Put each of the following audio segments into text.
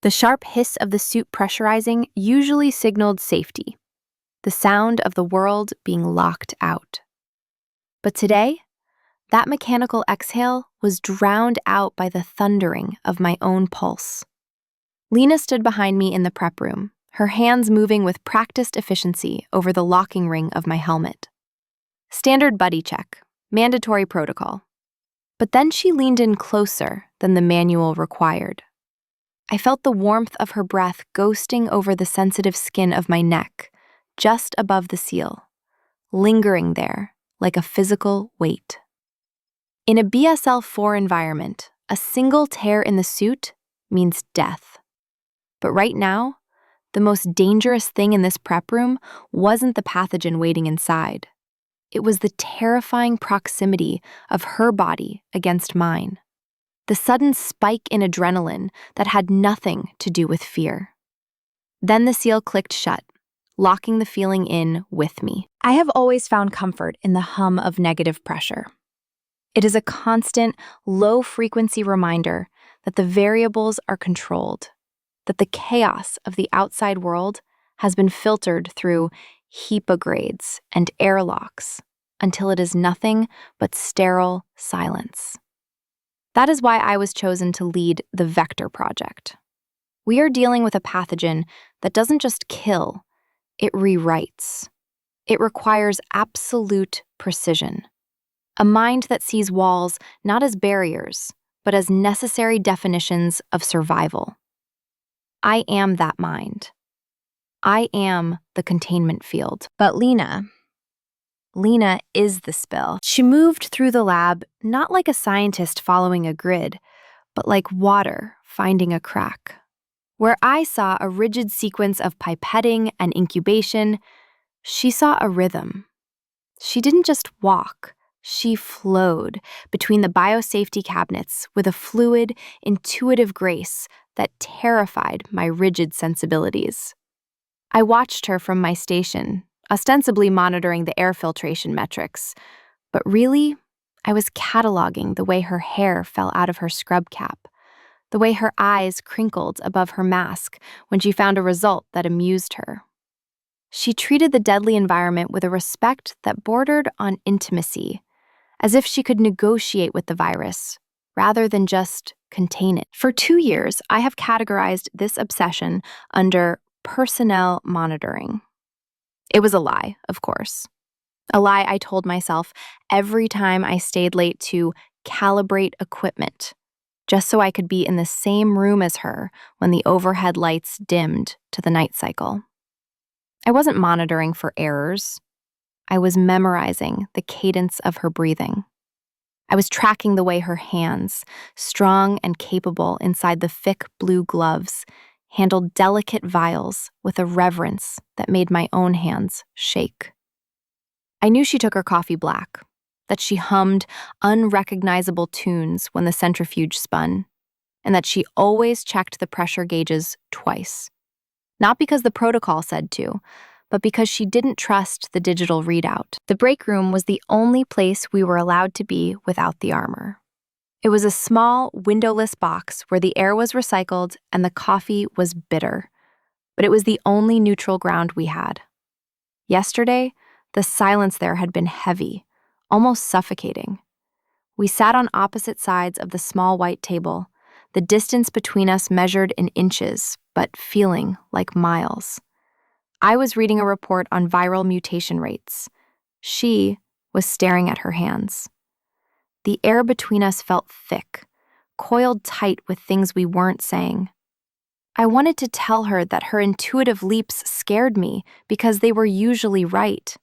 The sharp hiss of the suit pressurizing usually signaled safety, the sound of the world being locked out. But today, that mechanical exhale was drowned out by the thundering of my own pulse. Lena stood behind me in the prep room, her hands moving with practiced efficiency over the locking ring of my helmet. Standard buddy check, mandatory protocol. But then she leaned in closer than the manual required. I felt the warmth of her breath ghosting over the sensitive skin of my neck, just above the seal, lingering there like a physical weight. In a BSL-4 environment, a single tear in the suit means death. But right now, the most dangerous thing in this prep room wasn't the pathogen waiting inside. It was the terrifying proximity of her body against mine. The sudden spike in adrenaline that had nothing to do with fear. Then the seal clicked shut, locking the feeling in with me. I have always found comfort in the hum of negative pressure. It is a constant, low-frequency reminder that the variables are controlled, that the chaos of the outside world has been filtered through HEPA grades and airlocks until it is nothing but sterile silence. That is why I was chosen to lead the Vector Project. We are dealing with a pathogen that doesn't just kill, it rewrites. It requires absolute precision. A mind that sees walls not as barriers, but as necessary definitions of survival. I am that mind. I am the containment field. But Lena is the spill. She moved through the lab not like a scientist following a grid, but like water finding a crack. Where I saw a rigid sequence of pipetting and incubation, she saw a rhythm. She didn't just walk, she flowed between the biosafety cabinets with a fluid, intuitive grace that terrified my rigid sensibilities. I watched her from my station, ostensibly monitoring the air filtration metrics, but really, I was cataloging the way her hair fell out of her scrub cap, the way her eyes crinkled above her mask when she found a result that amused her. She treated the deadly environment with a respect that bordered on intimacy, as if she could negotiate with the virus, rather than just contain it. For 2 years, I have categorized this obsession under personnel monitoring. It was a lie, of course. A lie I told myself every time I stayed late to calibrate equipment, just so I could be in the same room as her when the overhead lights dimmed to the night cycle. I wasn't monitoring for errors. I was memorizing the cadence of her breathing. I was tracking the way her hands, strong and capable inside the thick blue gloves, handled delicate vials with a reverence that made my own hands shake. I knew she took her coffee black, that she hummed unrecognizable tunes when the centrifuge spun, and that she always checked the pressure gauges twice. Not because the protocol said to, but because she didn't trust the digital readout. The break room was the only place we were allowed to be without the armor. It was a small, windowless box where the air was recycled and the coffee was bitter, but it was the only neutral ground we had. Yesterday, the silence there had been heavy, almost suffocating. We sat on opposite sides of the small white table, the distance between us measured in inches, but feeling like miles. I was reading a report on viral mutation rates. She was staring at her hands. The air between us felt thick, coiled tight with things we weren't saying. I wanted to tell her that her intuitive leaps scared me because they were usually right.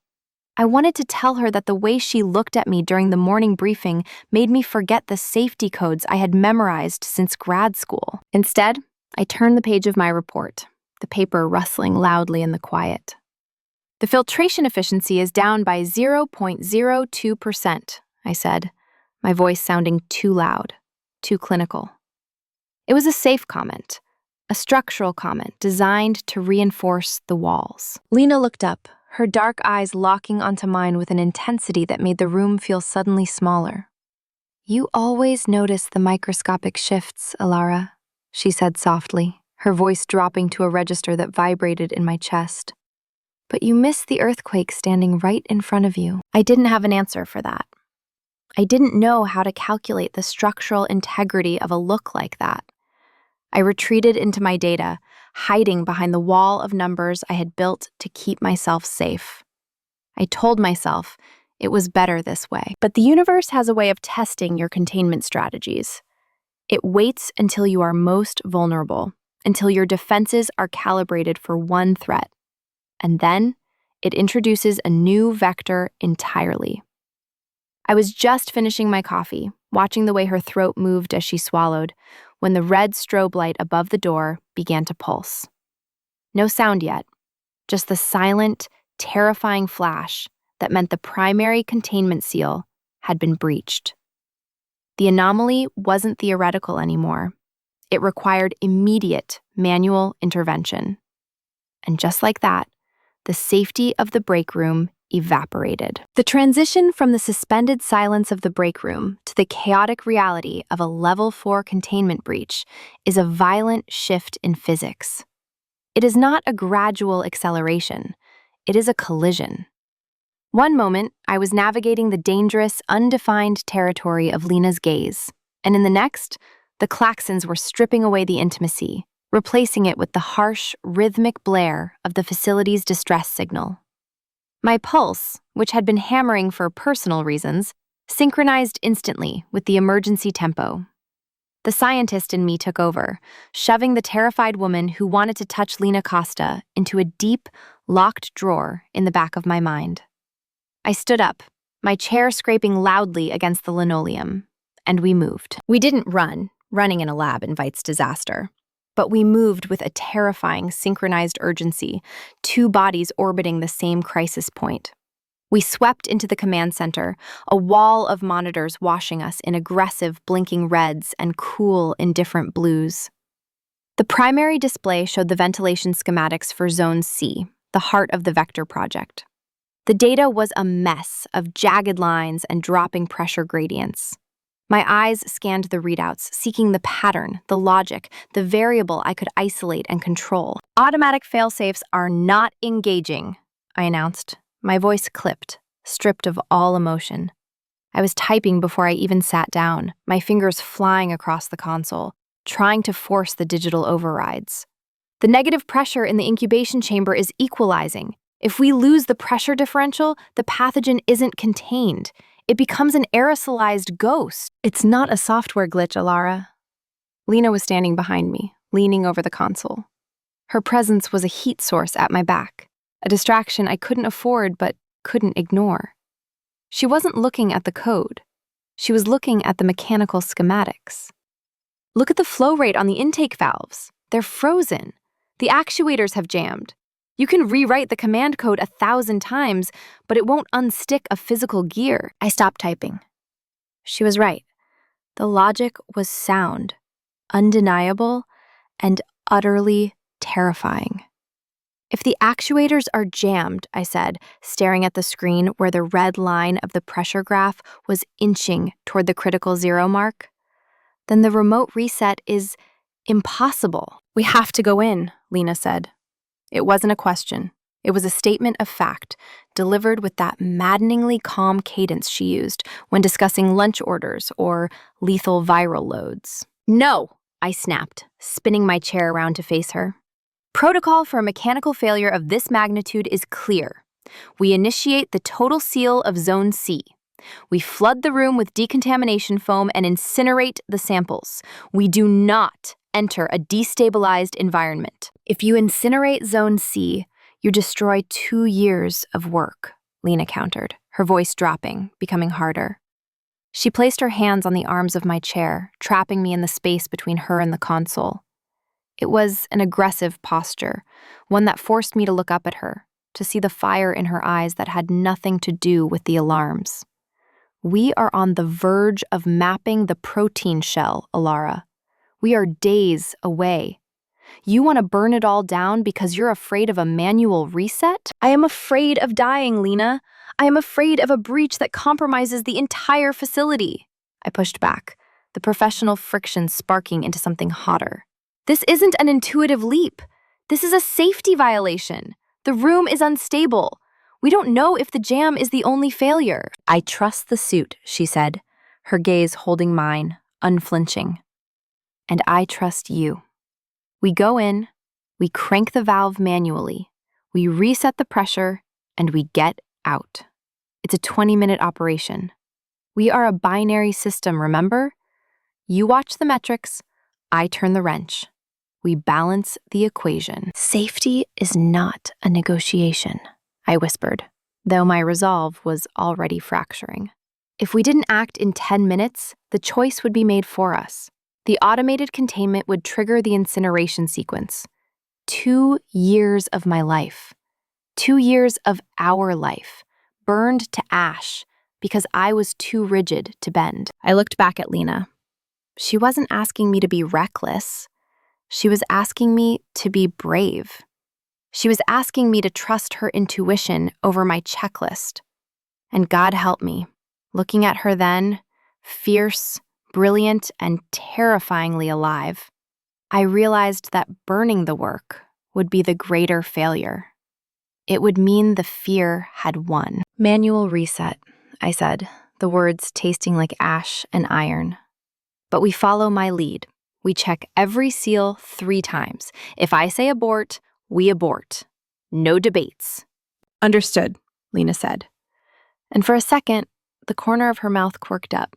I wanted to tell her that the way she looked at me during the morning briefing made me forget the safety codes I had memorized since grad school. Instead, I turned the page of my report, the paper rustling loudly in the quiet. The filtration efficiency is down by 0.02%, I said, my voice sounding too loud, too clinical. It was a safe comment, a structural comment designed to reinforce the walls. Lena looked up, her dark eyes locking onto mine with an intensity that made the room feel suddenly smaller. "You always notice the microscopic shifts, Alara," she said softly, her voice dropping to a register that vibrated in my chest. But you missed the earthquake standing right in front of you. I didn't have an answer for that. I didn't know how to calculate the structural integrity of a look like that. I retreated into my data, hiding behind the wall of numbers I had built to keep myself safe. I told myself it was better this way. But the universe has a way of testing your containment strategies. It waits until you are most vulnerable, until your defenses are calibrated for one threat. And then it introduces a new vector entirely. I was just finishing my coffee, watching the way her throat moved as she swallowed, when the red strobe light above the door began to pulse. No sound yet, just the silent, terrifying flash that meant the primary containment seal had been breached. The anomaly wasn't theoretical anymore. It required immediate manual intervention. And just like that, the safety of the break room evaporated. The transition from the suspended silence of the break room to the chaotic reality of a level 4 containment breach is a violent shift in physics. It is not a gradual acceleration. It is a collision. One moment, I was navigating the dangerous, undefined territory of Lena's gaze, and in the next, the klaxons were stripping away the intimacy, replacing it with the harsh, rhythmic blare of the facility's distress signal. My pulse, which had been hammering for personal reasons, synchronized instantly with the emergency tempo. The scientist in me took over, shoving the terrified woman who wanted to touch Lena Costa into a deep, locked drawer in the back of my mind. I stood up, my chair scraping loudly against the linoleum, and we moved. We didn't run. Running in a lab invites disaster. But we moved with a terrifying, synchronized urgency, two bodies orbiting the same crisis point. We swept into the command center, a wall of monitors washing us in aggressive, blinking reds and cool, indifferent blues. The primary display showed the ventilation schematics for Zone C, the heart of the Vector project. The data was a mess of jagged lines and dropping pressure gradients. My eyes scanned the readouts, seeking the pattern, the logic, the variable I could isolate and control. Automatic failsafes are not engaging, I announced. My voice clipped, stripped of all emotion. I was typing before I even sat down, my fingers flying across the console, trying to force the digital overrides. The negative pressure in the incubation chamber is equalizing. If we lose the pressure differential, the pathogen isn't contained. It becomes an aerosolized ghost. It's not a software glitch, Alara. Lena was standing behind me, leaning over the console. Her presence was a heat source at my back, a distraction I couldn't afford but couldn't ignore. She wasn't looking at the code. She was looking at the mechanical schematics. Look at the flow rate on the intake valves. They're frozen. The actuators have jammed. You can rewrite the command code 1,000 times, but it won't unstick a physical gear. I stopped typing. She was right. The logic was sound, undeniable, and utterly terrifying. If the actuators are jammed, I said, staring at the screen where the red line of the pressure graph was inching toward the critical zero mark, then the remote reset is impossible. We have to go in, Lena said. It wasn't a question. It was a statement of fact, delivered with that maddeningly calm cadence she used when discussing lunch orders or lethal viral loads. No, I snapped, spinning my chair around to face her. Protocol for a mechanical failure of this magnitude is clear. We initiate the total seal of Zone C. We flood the room with decontamination foam and incinerate the samples. We do not enter a destabilized environment. If you incinerate Zone C, you destroy 2 years of work, Lena countered, her voice dropping, becoming harder. She placed her hands on the arms of my chair, trapping me in the space between her and the console. It was an aggressive posture, one that forced me to look up at her, to see the fire in her eyes that had nothing to do with the alarms. We are on the verge of mapping the protein shell, Alara. We are days away. You want to burn it all down because you're afraid of a manual reset? I am afraid of dying, Lena. I am afraid of a breach that compromises the entire facility. I pushed back, the professional friction sparking into something hotter. This isn't an intuitive leap. This is a safety violation. The room is unstable. We don't know if the jam is the only failure. I trust the suit, she said, her gaze holding mine, unflinching. And I trust you. We go in, we crank the valve manually, we reset the pressure, and we get out. It's a 20-minute operation. We are a binary system, remember? You watch the metrics, I turn the wrench. We balance the equation. Safety is not a negotiation, I whispered, though my resolve was already fracturing. If we didn't act in 10 minutes, the choice would be made for us. The automated containment would trigger the incineration sequence. 2 years of my life. 2 years of our life, burned to ash because I was too rigid to bend. I looked back at Lena. She wasn't asking me to be reckless. She was asking me to be brave. She was asking me to trust her intuition over my checklist. And God help me, looking at her then, fierce, brilliant, and terrifyingly alive, I realized that burning the work would be the greater failure. It would mean the fear had won. Manual reset, I said, the words tasting like ash and iron. But we follow my lead. We check every seal 3 times. If I say abort, we abort. No debates. Understood, Lena said. And for a second, the corner of her mouth quirked up.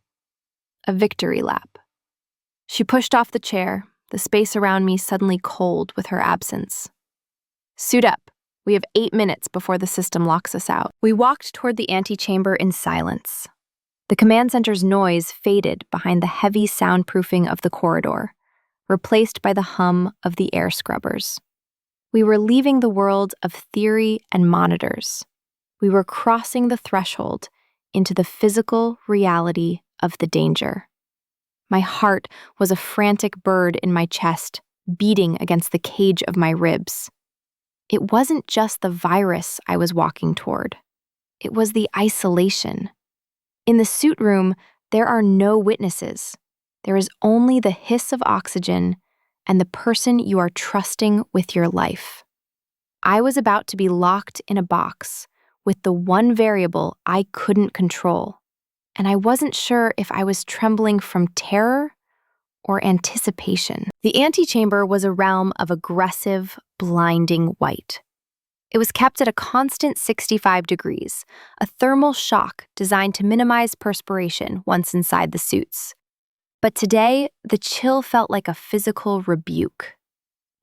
A victory lap. She pushed off the chair, the space around me suddenly cold with her absence. Suit up. We have 8 minutes before the system locks us out. We walked toward the antechamber in silence. The command center's noise faded behind the heavy soundproofing of the corridor, replaced by the hum of the air scrubbers. We were leaving the world of theory and monitors. We were crossing the threshold into the physical reality of the danger. My heart was a frantic bird in my chest, beating against the cage of my ribs. It wasn't just the virus I was walking toward. It was the isolation. In the suit room, there are no witnesses. There is only the hiss of oxygen and the person you are trusting with your life. I was about to be locked in a box with the one variable I couldn't control, and I wasn't sure if I was trembling from terror or anticipation. The antechamber was a realm of aggressive, blinding white. It was kept at a constant 65 degrees, a thermal shock designed to minimize perspiration once inside the suits. But today, the chill felt like a physical rebuke.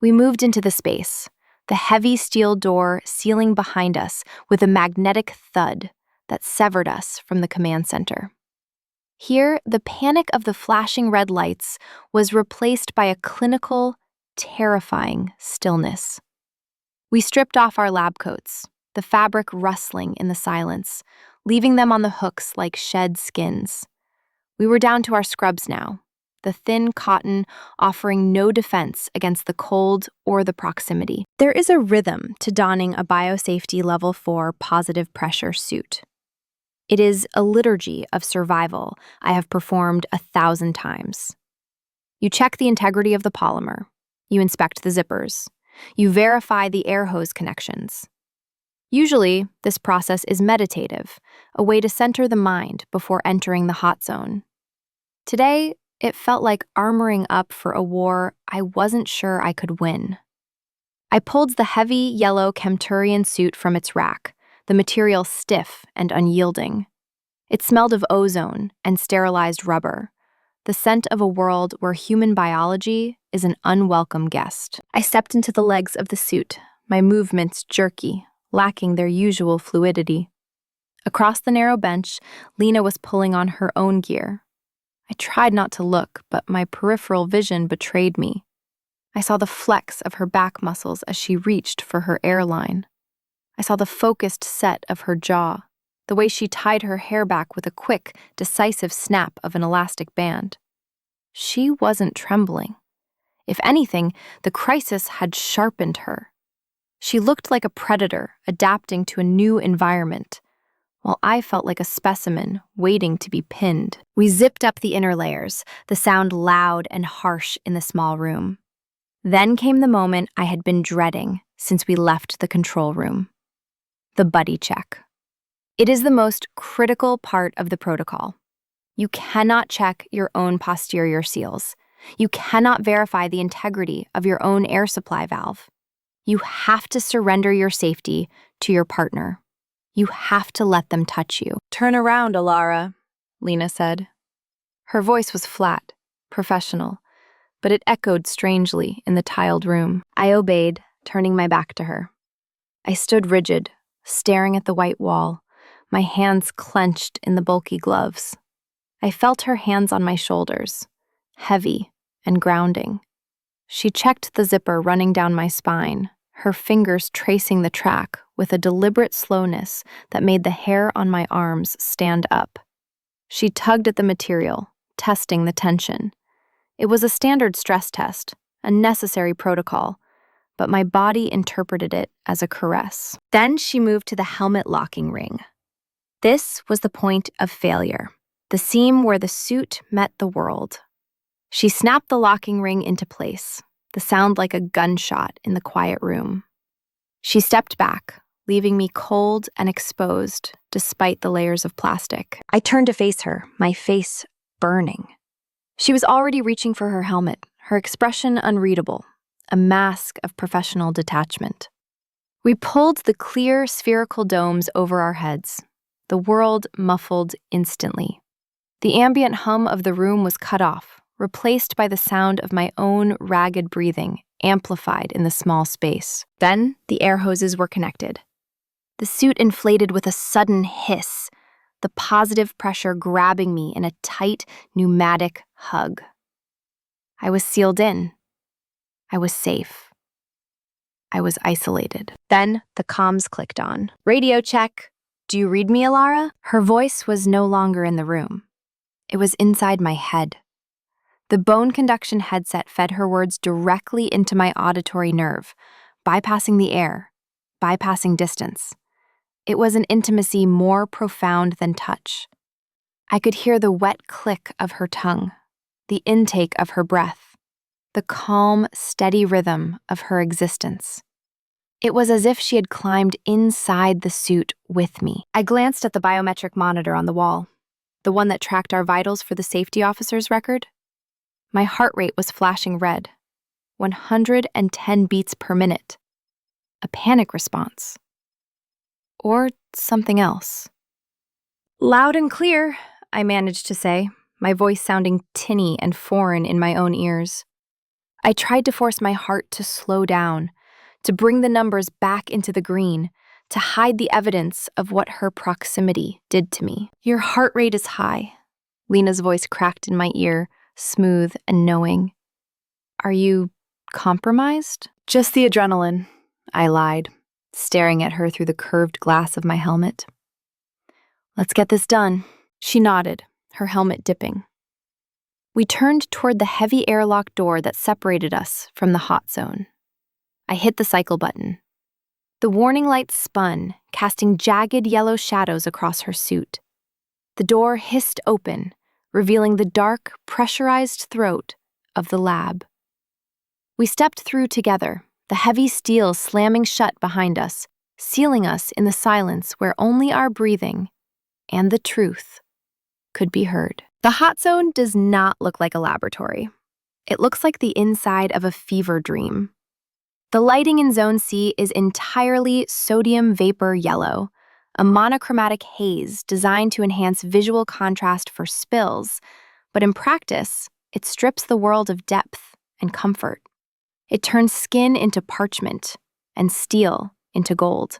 We moved into the space, the heavy steel door sealing behind us with a magnetic thud that severed us from the command center. Here, the panic of the flashing red lights was replaced by a clinical, terrifying stillness. We stripped off our lab coats, the fabric rustling in the silence, leaving them on the hooks like shed skins. We were down to our scrubs now, the thin cotton offering no defense against the cold or the proximity. There is a rhythm to donning a biosafety level 4 positive pressure suit. It is a liturgy of survival I have performed 1,000 times. You check the integrity of the polymer. You inspect the zippers. You verify the air hose connections. Usually, this process is meditative, a way to center the mind before entering the hot zone. Today, it felt like armoring up for a war I wasn't sure I could win. I pulled the heavy yellow Chemturian suit from its rack, the material stiff and unyielding. It smelled of ozone and sterilized rubber, the scent of a world where human biology is an unwelcome guest. I stepped into the legs of the suit, my movements jerky, lacking their usual fluidity. Across the narrow bench, Lena was pulling on her own gear. I tried not to look, but my peripheral vision betrayed me. I saw the flex of her back muscles as she reached for her airline. I saw the focused set of her jaw, the way she tied her hair back with a quick, decisive snap of an elastic band. She wasn't trembling. If anything, the crisis had sharpened her. She looked like a predator adapting to a new environment, while I felt like a specimen waiting to be pinned. We zipped up the inner layers, the sound loud and harsh in the small room. Then came the moment I had been dreading since we left the control room. The buddy check. It is the most critical part of the protocol. You cannot check your own posterior seals. You cannot verify the integrity of your own air supply valve. You have to surrender your safety to your partner. You have to let them touch you. "Turn around, Alara," Lena said. Her voice was flat, professional, but it echoed strangely in the tiled room. I obeyed, turning my back to her. I stood rigid, staring at the white wall, my hands clenched in the bulky gloves. I felt her hands on my shoulders, heavy and grounding. She checked the zipper running down my spine, her fingers tracing the track with a deliberate slowness that made the hair on my arms stand up. She tugged at the material, testing the tension. It was a standard stress test, a necessary protocol, but my body interpreted it as a caress. Then she moved to the helmet locking ring. This was the point of failure, the seam where the suit met the world. She snapped the locking ring into place, the sound like a gunshot in the quiet room. She stepped back, leaving me cold and exposed despite the layers of plastic. I turned to face her, my face burning. She was already reaching for her helmet, her expression unreadable, a mask of professional detachment. We pulled the clear, spherical domes over our heads. The world muffled instantly. The ambient hum of the room was cut off, replaced by the sound of my own ragged breathing, amplified in the small space. Then the air hoses were connected. The suit inflated with a sudden hiss, the positive pressure grabbing me in a tight, pneumatic hug. I was sealed in. I was safe. I was isolated. Then the comms clicked on. "Radio check. Do you read me, Alara?" Her voice was no longer in the room. It was inside my head. The bone conduction headset fed her words directly into my auditory nerve, bypassing the air, bypassing distance. It was an intimacy more profound than touch. I could hear the wet click of her tongue, the intake of her breath, the calm, steady rhythm of her existence. It was as if she had climbed inside the suit with me. I glanced at the biometric monitor on the wall, the one that tracked our vitals for the safety officer's record. My heart rate was flashing red, 110 beats per minute. A panic response. Or something else. "Loud and clear," I managed to say, my voice sounding tinny and foreign in my own ears. I tried to force my heart to slow down, to bring the numbers back into the green, to hide the evidence of what her proximity did to me. "Your heart rate is high," Lena's voice cracked in my ear, smooth and knowing. "Are you compromised?" "Just the adrenaline," I lied, staring at her through the curved glass of my helmet. "Let's get this done." She nodded, her helmet dipping. We turned toward the heavy airlock door that separated us from the hot zone. I hit the cycle button. The warning lights spun, casting jagged yellow shadows across her suit. The door hissed open, revealing the dark, pressurized throat of the lab. We stepped through together, the heavy steel slamming shut behind us, sealing us in the silence where only our breathing and the truth could be heard. The hot zone does not look like a laboratory. It looks like the inside of a fever dream. The lighting in Zone C is entirely sodium vapor yellow, a monochromatic haze designed to enhance visual contrast for spills, but in practice, it strips the world of depth and comfort. It turns skin into parchment and steel into gold.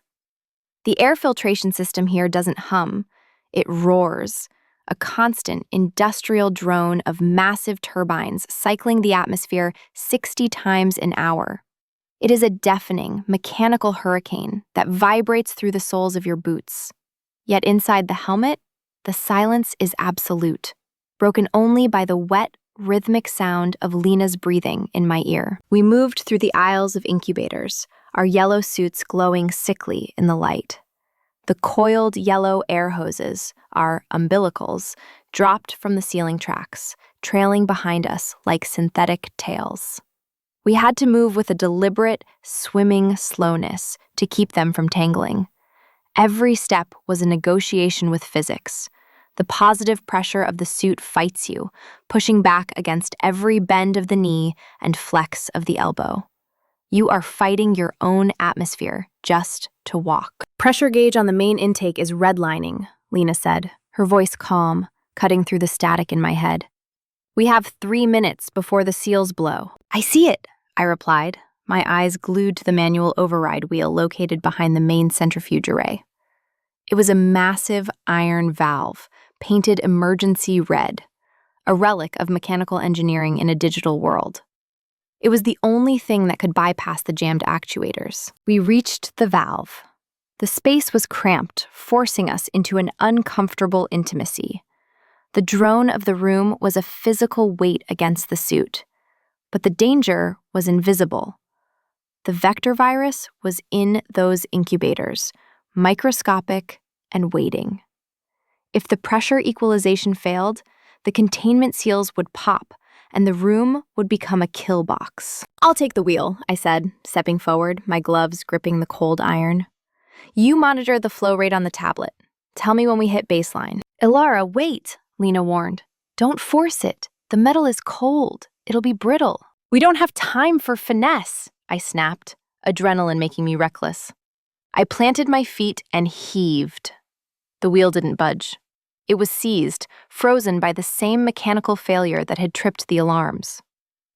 The air filtration system here doesn't hum, it roars, a constant industrial drone of massive turbines cycling the atmosphere 60 times an hour. It is a deafening, mechanical hurricane that vibrates through the soles of your boots. Yet inside the helmet, the silence is absolute, broken only by the wet, rhythmic sound of Lena's breathing in my ear. We moved through the aisles of incubators, our yellow suits glowing sickly in the light. The coiled yellow air hoses, our umbilicals, dropped from the ceiling tracks, trailing behind us like synthetic tails. We had to move with a deliberate, swimming slowness to keep them from tangling. Every step was a negotiation with physics. The positive pressure of the suit fights you, pushing back against every bend of the knee and flex of the elbow. You are fighting your own atmosphere just to walk. Pressure gauge on the main intake is redlining, Lena said, her voice calm, cutting through the static in my head. We have 3 minutes before the seals blow. I see it, I replied, my eyes glued to the manual override wheel located behind the main centrifuge array. It was a massive iron valve, painted emergency red, a relic of mechanical engineering in a digital world. It was the only thing that could bypass the jammed actuators. We reached the valve. The space was cramped, forcing us into an uncomfortable intimacy. The drone of the room was a physical weight against the suit, but the danger was invisible. The vector virus was in those incubators, microscopic and waiting. If the pressure equalization failed, the containment seals would pop, and the room would become a kill box. I'll take the wheel, I said, stepping forward, my gloves gripping the cold iron. You monitor the flow rate on the tablet. Tell me when we hit baseline. Ilara, wait, Lena warned. Don't force it. The metal is cold. It'll be brittle. We don't have time for finesse, I snapped, adrenaline making me reckless. I planted my feet and heaved. The wheel didn't budge. It was seized, frozen by the same mechanical failure that had tripped the alarms.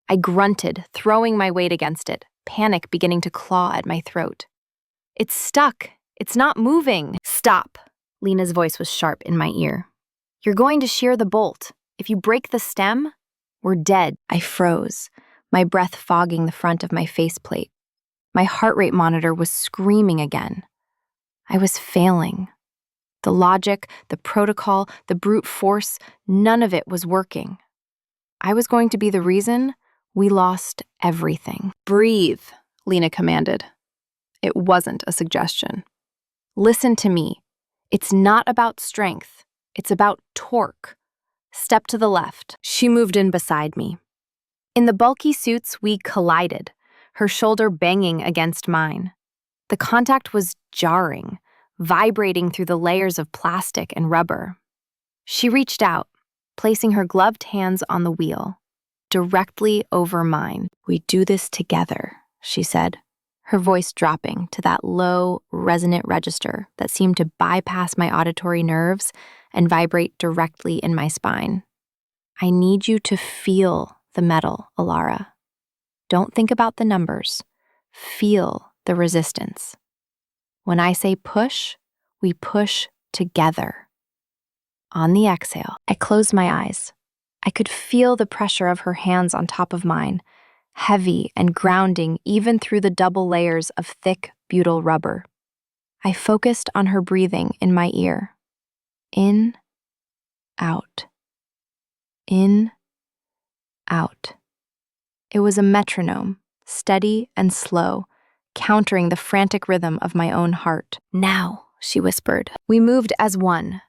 I grunted, throwing my weight against it, panic beginning to claw at my throat. It's stuck. It's not moving. Stop. Lena's voice was sharp in my ear. You're going to shear the bolt. If you break the stem, we're dead. I froze, my breath fogging the front of my faceplate. My heart rate monitor was screaming again. I was failing. The logic, the protocol, the brute force, none of it was working. I was going to be the reason we lost everything. Breathe, Lena commanded. It wasn't a suggestion. Listen to me. It's not about strength. It's about torque. Step to the left. She moved in beside me. In the bulky suits, we collided, her shoulder banging against mine. The contact was jarring, vibrating through the layers of plastic and rubber. She reached out, placing her gloved hands on the wheel, directly over mine. We do this together, she said, her voice dropping to that low, resonant register that seemed to bypass my auditory nerves and vibrate directly in my spine. I need you to feel the metal, Ilara. Don't think about the numbers. Feel the resistance. When I say push, we push together. On the exhale, I closed my eyes. I could feel the pressure of her hands on top of mine, heavy and grounding even through the double layers of thick butyl rubber. I focused on her breathing in my ear. In, out. In, out. It was a metronome, steady and slow, countering the frantic rhythm of my own heart. Now, she whispered. We moved as one.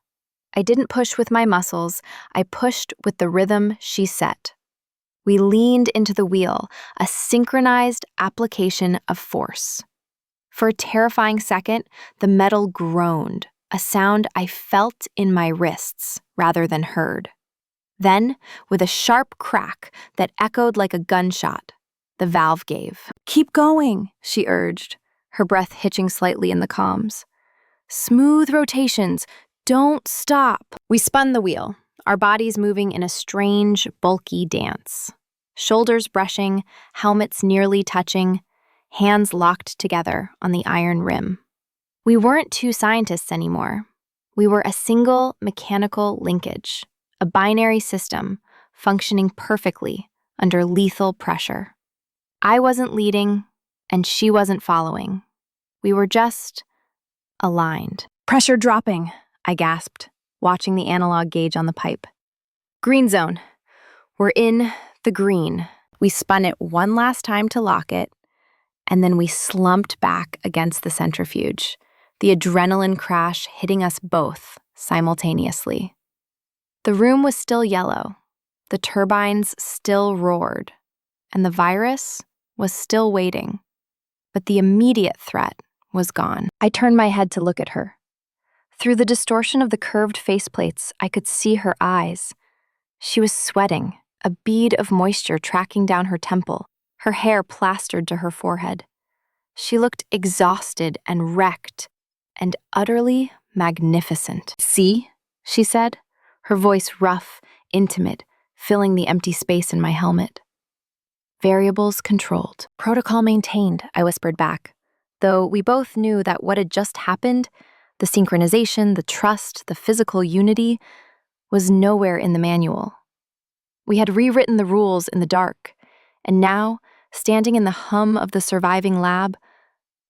I didn't push with my muscles, I pushed with the rhythm she set. We leaned into the wheel, a synchronized application of force. For a terrifying second, the metal groaned, a sound I felt in my wrists rather than heard. Then, with a sharp crack that echoed like a gunshot, the valve gave. Keep going, she urged, her breath hitching slightly in the comms. Smooth rotations, don't stop. We spun the wheel, our bodies moving in a strange, bulky dance. Shoulders brushing, helmets nearly touching, hands locked together on the iron rim. We weren't two scientists anymore. We were a single mechanical linkage, a binary system functioning perfectly under lethal pressure. I wasn't leading, and she wasn't following. We were just aligned. Pressure dropping, I gasped, watching the analog gauge on the pipe. Green zone. We're in the green. We spun it one last time to lock it, and then we slumped back against the centrifuge, the adrenaline crash hitting us both simultaneously. The room was still yellow, the turbines still roared, and the virus was still waiting, but the immediate threat was gone. I turned my head to look at her. Through the distortion of the curved faceplates, I could see her eyes. She was sweating, a bead of moisture tracking down her temple, her hair plastered to her forehead. She looked exhausted and wrecked, and utterly magnificent. "See?" she said, her voice rough, intimate, filling the empty space in my helmet. "Variables controlled. Protocol maintained," I whispered back, though we both knew that what had just happened, the synchronization, the trust, the physical unity, was nowhere in the manual. We had rewritten the rules in the dark, and now, standing in the hum of the surviving lab,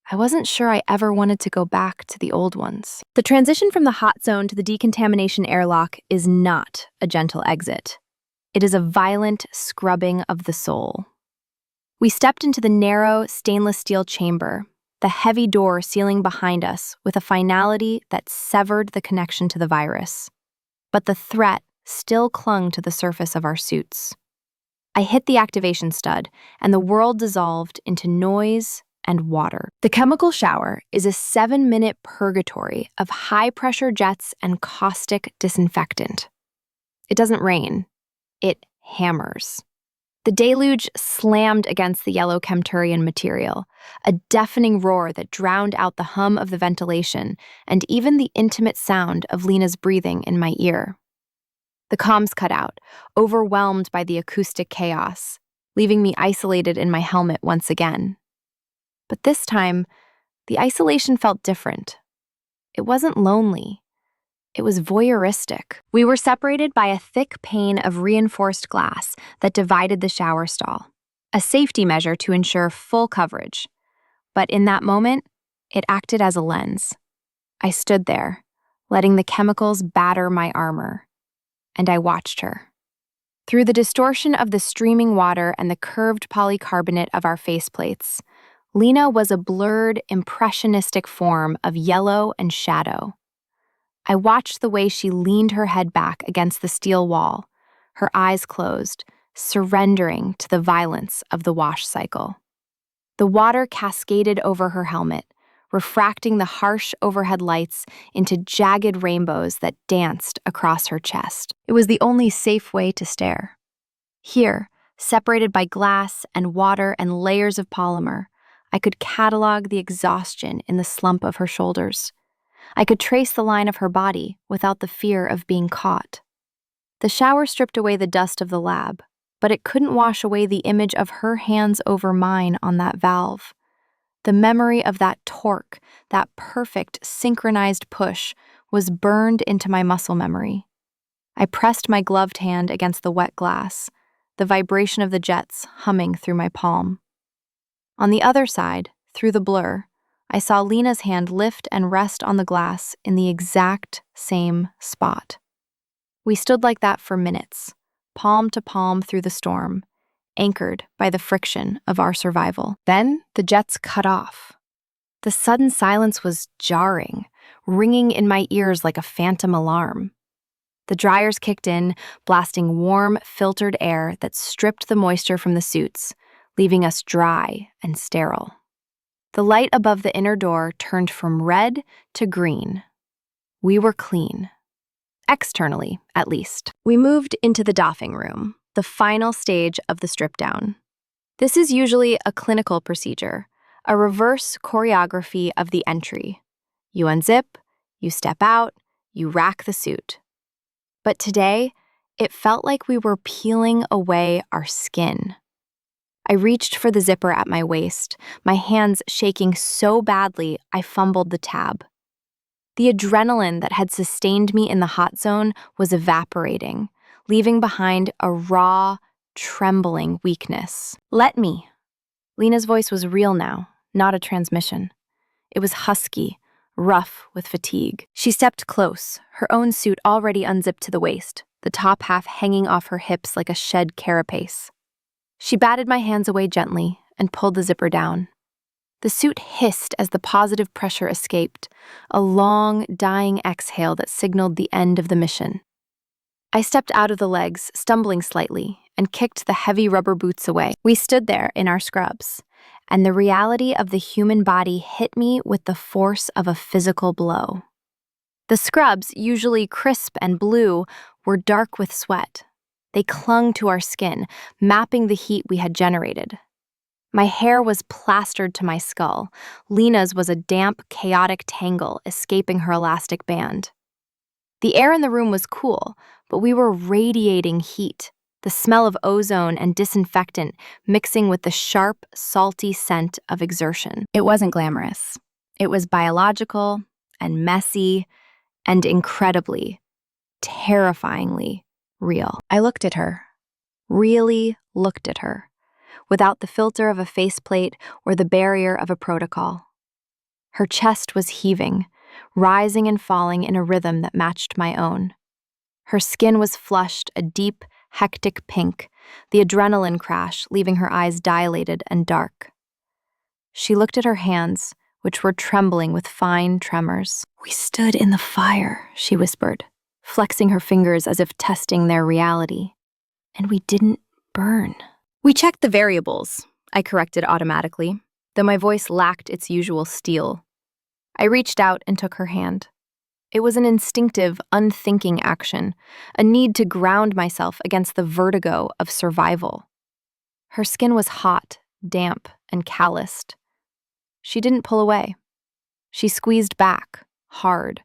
I wasn't sure I ever wanted to go back to the old ones. The transition from the hot zone to the decontamination airlock is not a gentle exit. It is a violent scrubbing of the soul. We stepped into the narrow, stainless steel chamber, the heavy door sealing behind us with a finality that severed the connection to the virus. But the threat still clung to the surface of our suits. I hit the activation stud, and the world dissolved into noise and water. The chemical shower is a 7-minute purgatory of high-pressure jets and caustic disinfectant. It doesn't rain. It hammers. The deluge slammed against the yellow chemturian material, a deafening roar that drowned out the hum of the ventilation and even the intimate sound of Lena's breathing in my ear. The comms cut out, overwhelmed by the acoustic chaos, leaving me isolated in my helmet once again. But this time, the isolation felt different. It wasn't lonely. It was voyeuristic. We were separated by a thick pane of reinforced glass that divided the shower stall, a safety measure to ensure full coverage. But in that moment, it acted as a lens. I stood there, letting the chemicals batter my armor, and I watched her. Through the distortion of the streaming water and the curved polycarbonate of our faceplates, Lena was a blurred, impressionistic form of yellow and shadow. I watched the way she leaned her head back against the steel wall, her eyes closed, surrendering to the violence of the wash cycle. The water cascaded over her helmet, refracting the harsh overhead lights into jagged rainbows that danced across her chest. It was the only safe way to stare. Here, separated by glass and water and layers of polymer, I could catalog the exhaustion in the slump of her shoulders. I could trace the line of her body without the fear of being caught. The shower stripped away the dust of the lab, but it couldn't wash away the image of her hands over mine on that valve. The memory of that torque, that perfect, synchronized push, was burned into my muscle memory. I pressed my gloved hand against the wet glass, the vibration of the jets humming through my palm. On the other side, through the blur, I saw Lena's hand lift and rest on the glass in the exact same spot. We stood like that for minutes, palm to palm through the storm, anchored by the friction of our survival. Then the jets cut off. The sudden silence was jarring, ringing in my ears like a phantom alarm. The dryers kicked in, blasting warm, filtered air that stripped the moisture from the suits, leaving us dry and sterile. The light above the inner door turned from red to green. We were clean. Externally, at least. We moved into the doffing room, the final stage of the strip-down. This is usually a clinical procedure, a reverse choreography of the entry. You unzip, you step out, you rack the suit. But today, it felt like we were peeling away our skin. I reached for the zipper at my waist, my hands shaking so badly I fumbled the tab. The adrenaline that had sustained me in the hot zone was evaporating, leaving behind a raw, trembling weakness. "Let me." Lena's voice was real now, not a transmission. It was husky, rough with fatigue. She stepped close, her own suit already unzipped to the waist, the top half hanging off her hips like a shed carapace. She batted my hands away gently and pulled the zipper down. The suit hissed as the positive pressure escaped, a long, dying exhale that signaled the end of the mission. I stepped out of the legs, stumbling slightly, and kicked the heavy rubber boots away. We stood there in our scrubs, and the reality of the human body hit me with the force of a physical blow. The scrubs, usually crisp and blue, were dark with sweat. They clung to our skin, mapping the heat we had generated. My hair was plastered to my skull. Lena's was a damp, chaotic tangle escaping her elastic band. The air in the room was cool, but we were radiating heat, the smell of ozone and disinfectant mixing with the sharp, salty scent of exertion. It wasn't glamorous. It was biological and messy and incredibly, terrifyingly real. I looked at her, really looked at her, without the filter of a faceplate or the barrier of a protocol. Her chest was heaving, rising and falling in a rhythm that matched my own. Her skin was flushed a deep, hectic pink, the adrenaline crash leaving her eyes dilated and dark. She looked at her hands, which were trembling with fine tremors. "We stood in the fire," she whispered, flexing her fingers as if testing their reality. "And we didn't burn." "We checked the variables," I corrected automatically, though my voice lacked its usual steel. I reached out and took her hand. It was an instinctive, unthinking action, a need to ground myself against the vertigo of survival. Her skin was hot, damp, and calloused. She didn't pull away. She squeezed back, hard,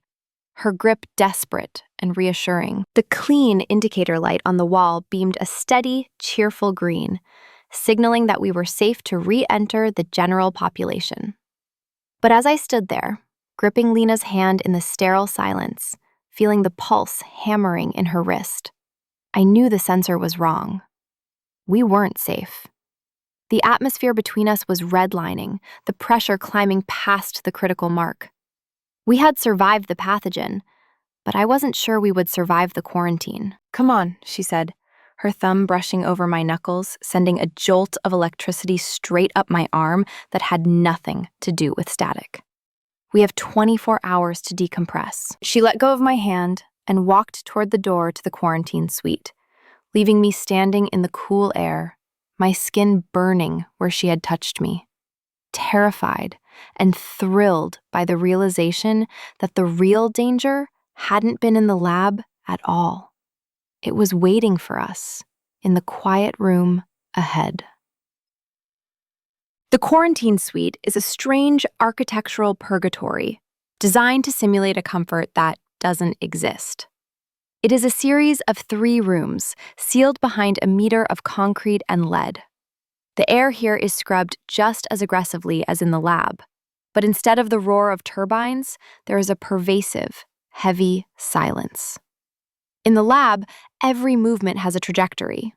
her grip desperate and reassuring. The clean indicator light on the wall beamed a steady, cheerful green, signaling that we were safe to re-enter the general population. But as I stood there, gripping Lena's hand in the sterile silence, feeling the pulse hammering in her wrist, I knew the sensor was wrong. We weren't safe. The atmosphere between us was redlining, the pressure climbing past the critical mark. We had survived the pathogen, but I wasn't sure we would survive the quarantine. "Come on," she said, her thumb brushing over my knuckles, sending a jolt of electricity straight up my arm that had nothing to do with static. "We have 24 hours to decompress." She let go of my hand and walked toward the door to the quarantine suite, leaving me standing in the cool air, my skin burning where she had touched me, terrified and thrilled by the realization that the real danger hadn't been in the lab at all. It was waiting for us in the quiet room ahead. The quarantine suite is a strange architectural purgatory designed to simulate a comfort that doesn't exist. It is a series of 3 rooms sealed behind a meter of concrete and lead. The air here is scrubbed just as aggressively as in the lab, but instead of the roar of turbines, there is a pervasive, heavy silence. In the lab, every movement has a trajectory.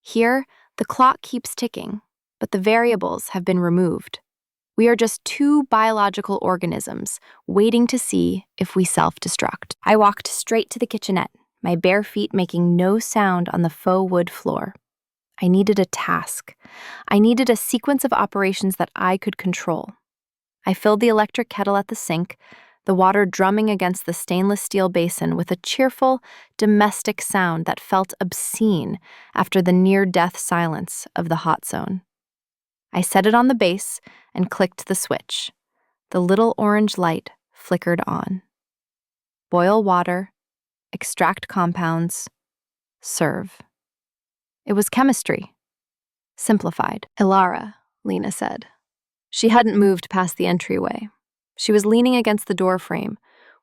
Here, the clock keeps ticking, but the variables have been removed. We are just 2 biological organisms waiting to see if we self-destruct. I walked straight to the kitchenette, my bare feet making no sound on the faux wood floor. I needed a task. I needed a sequence of operations that I could control. I filled the electric kettle at the sink, the water drumming against the stainless steel basin with a cheerful, domestic sound that felt obscene after the near-death silence of the hot zone. I set it on the base and clicked the switch. The little orange light flickered on. Boil water, extract compounds, serve. It was chemistry. Simplified. "Ilara," Lena said. She hadn't moved past the entryway. She was leaning against the doorframe,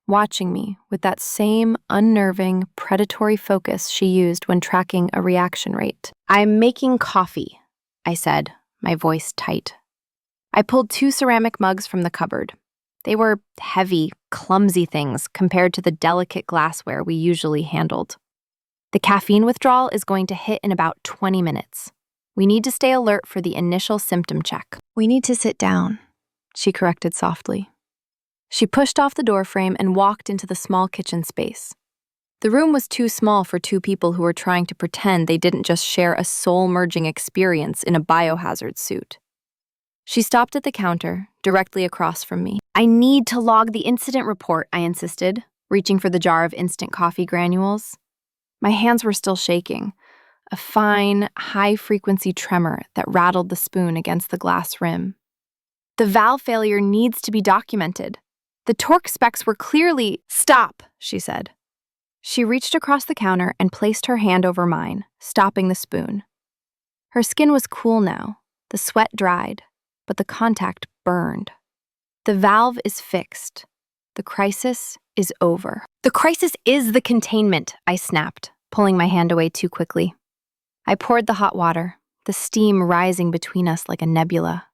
watching me with that same unnerving, predatory focus she used when tracking a reaction rate. "I'm making coffee," I said, my voice tight. I pulled 2 ceramic mugs from the cupboard. They were heavy, clumsy things compared to the delicate glassware we usually handled. "The caffeine withdrawal is going to hit in about 20 minutes. We need to stay alert for the initial symptom check." "We need to sit down," she corrected softly. She pushed off the doorframe and walked into the small kitchen space. The room was too small for 2 people who were trying to pretend they didn't just share a soul-merging experience in a biohazard suit. She stopped at the counter, directly across from me. "I need to log the incident report," I insisted, reaching for the jar of instant coffee granules. My hands were still shaking. a fine, high-frequency tremor that rattled the spoon against the glass rim. The valve failure needs to be documented. The torque specs were clearly— "Stop," she said. She reached across the counter and placed her hand over mine, stopping the spoon. Her skin was cool now, the sweat dried, but the contact burned. "The valve is fixed. The crisis is over." "The crisis is the containment," I snapped, pulling my hand away too quickly. I poured the hot water, the steam rising between us like a nebula.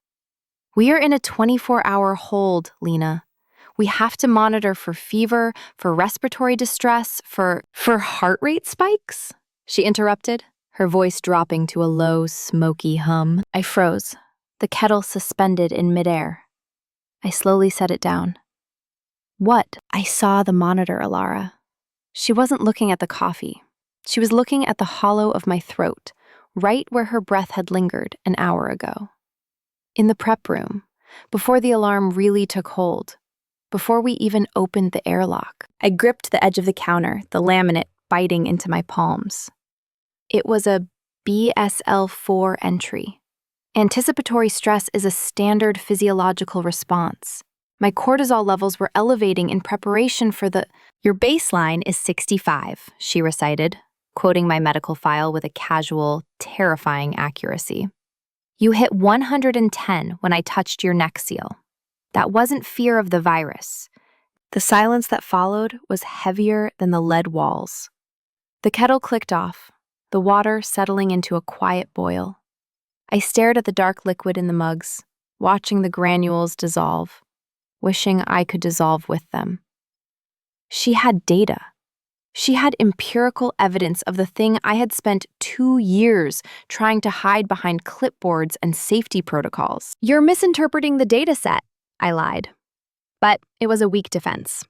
"We are in a 24-hour hold, Lena. We have to monitor for fever, for respiratory distress, for heart rate spikes," she interrupted, her voice dropping to a low, smoky hum. I froze, the kettle suspended in midair. I slowly set it down. "What?" I saw the monitor, Alara. She wasn't looking at the coffee. She was looking at the hollow of my throat, right where her breath had lingered an hour ago. In the prep room, before the alarm really took hold, before we even opened the airlock. I gripped the edge of the counter, the laminate biting into my palms. It was a BSL-4 entry. Anticipatory stress is a standard physiological response. My cortisol levels were elevating in preparation for the— "Your baseline is 65, she recited, quoting my medical file with a casual, terrifying accuracy. "You hit 110 when I touched your neck seal. That wasn't fear of the virus. The silence that followed was heavier than the lead walls." The kettle clicked off, the water settling into a quiet boil. I stared at the dark liquid in the mugs, watching the granules dissolve, wishing I could dissolve with them. She had data. She had empirical evidence of the thing I had spent 2 years trying to hide behind clipboards and safety protocols. "You're misinterpreting the data set," I lied. But it was a weak defense,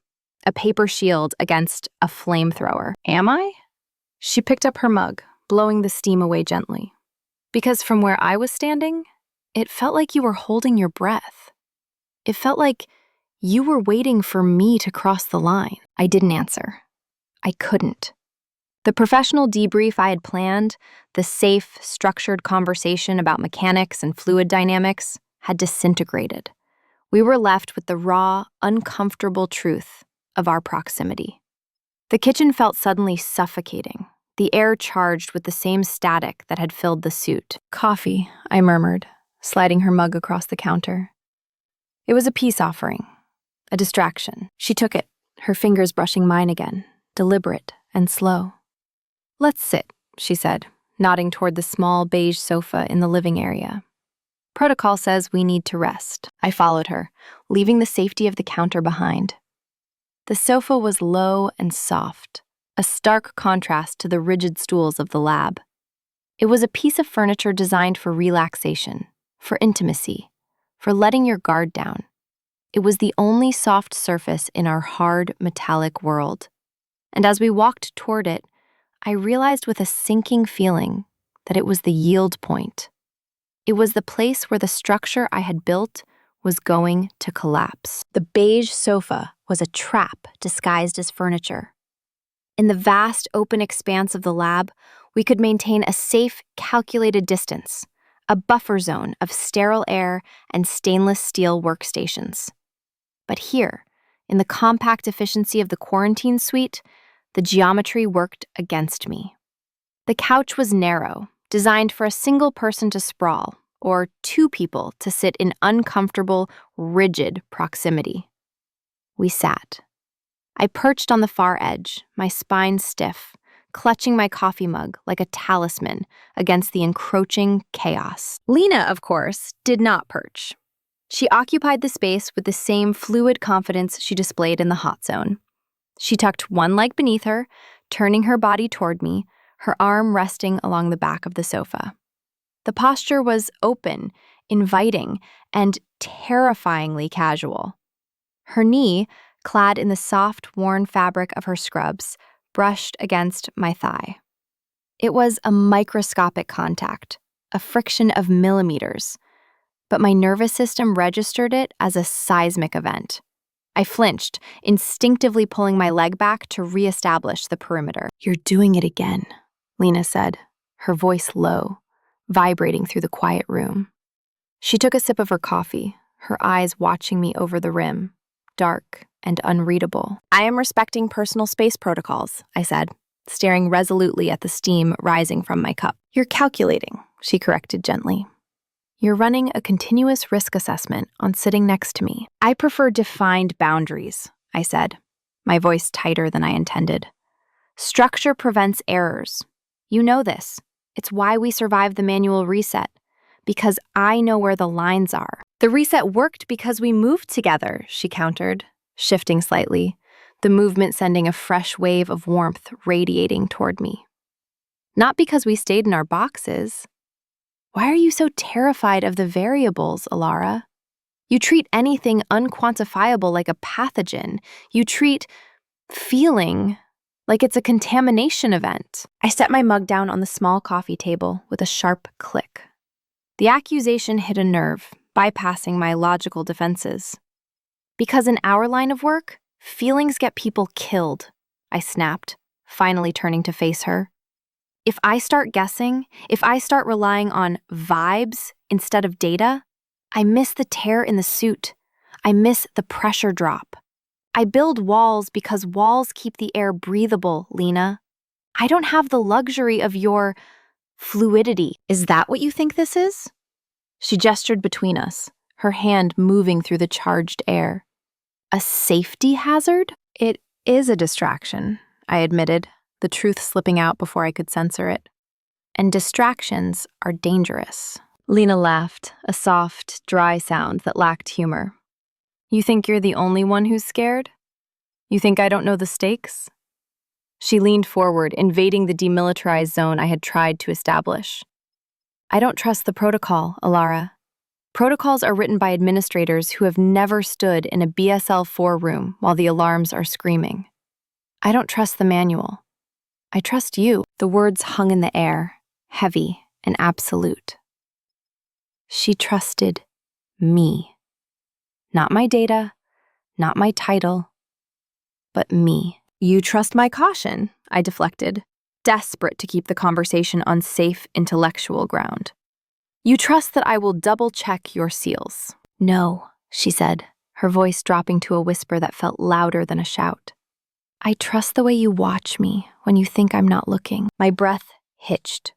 a paper shield against a flamethrower. "Am I?" She picked up her mug, blowing the steam away gently. "Because from where I was standing, it felt like you were holding your breath. It felt like you were waiting for me to cross the line." I didn't answer. I couldn't. The professional debrief I had planned, the safe, structured conversation about mechanics and fluid dynamics, had disintegrated. We were left with the raw, uncomfortable truth of our proximity. The kitchen felt suddenly suffocating, the air charged with the same static that had filled the suit. "Coffee," I murmured, sliding her mug across the counter. It was a peace offering, a distraction. She took it, her fingers brushing mine again, deliberate and slow. "Let's sit," she said, nodding toward the small beige sofa in the living area. "Protocol says we need to rest." I followed her, leaving the safety of the counter behind. The sofa was low and soft, a stark contrast to the rigid stools of the lab. It was a piece of furniture designed for relaxation, for intimacy, for letting your guard down. It was the only soft surface in our hard, metallic world. And as we walked toward it, I realized with a sinking feeling that it was the yield point. It was the place where the structure I had built was going to collapse. The beige sofa was a trap disguised as furniture. In the vast open expanse of the lab, we could maintain a safe, calculated distance, a buffer zone of sterile air and stainless steel workstations. But here, in the compact efficiency of the quarantine suite, the geometry worked against me. The couch was narrow, designed for a single person to sprawl, or 2 people to sit in uncomfortable, rigid proximity. We sat. I perched on the far edge, my spine stiff, clutching my coffee mug like a talisman against the encroaching chaos. Lena, of course, did not perch. She occupied the space with the same fluid confidence she displayed in the hot zone. She tucked one leg beneath her, turning her body toward me, her arm resting along the back of the sofa. The posture was open, inviting, and terrifyingly casual. Her knee, clad in the soft, worn fabric of her scrubs, brushed against my thigh. It was a microscopic contact, a friction of millimeters, but my nervous system registered it as a seismic event. I flinched, instinctively pulling my leg back to reestablish the perimeter. "You're doing it again," Lena said, her voice low, vibrating through the quiet room. She took a sip of her coffee, her eyes watching me over the rim, dark and unreadable. "I am respecting personal space protocols," I said, staring resolutely at the steam rising from my cup. "You're calculating," she corrected gently. "You're running a continuous risk assessment on sitting next to me." "I prefer defined boundaries," I said, my voice tighter than I intended. "Structure prevents errors. You know this. It's why we survived the manual reset, because I know where the lines are." "The reset worked because we moved together," she countered, shifting slightly, the movement sending a fresh wave of warmth radiating toward me. "Not because we stayed in our boxes." "Why are you so terrified of the variables, Alara? You treat anything unquantifiable like a pathogen. You treat feeling like it's a contamination event." I set my mug down on the small coffee table with a sharp click. The accusation hit a nerve, bypassing my logical defenses. "Because in our line of work, feelings get people killed," I snapped, finally turning to face her. "If I start guessing, if I start relying on vibes instead of data, I miss the tear in the suit. I miss the pressure drop. I build walls because walls keep the air breathable, Lena. I don't have the luxury of your fluidity." "Is that what you think this is?" She gestured between us, her hand moving through the charged air. "A safety hazard?" "It is a distraction," I admitted, the truth slipping out before I could censor it. "And distractions are dangerous." Lena laughed, a soft, dry sound that lacked humor. "You think you're the only one who's scared? You think I don't know the stakes?" She leaned forward, invading the demilitarized zone I had tried to establish. "I don't trust the protocol, Alara. Protocols are written by administrators who have never stood in a BSL-4 room while the alarms are screaming. I don't trust the manual. I trust you." The words hung in the air, heavy and absolute. She trusted me. Not my data, not my title, but me. "You trust my caution," I deflected, desperate to keep the conversation on safe intellectual ground. "You trust that I will double-check your seals." "No," she said, her voice dropping to a whisper that felt louder than a shout. "I trust the way you watch me when you think I'm not looking." My breath hitched.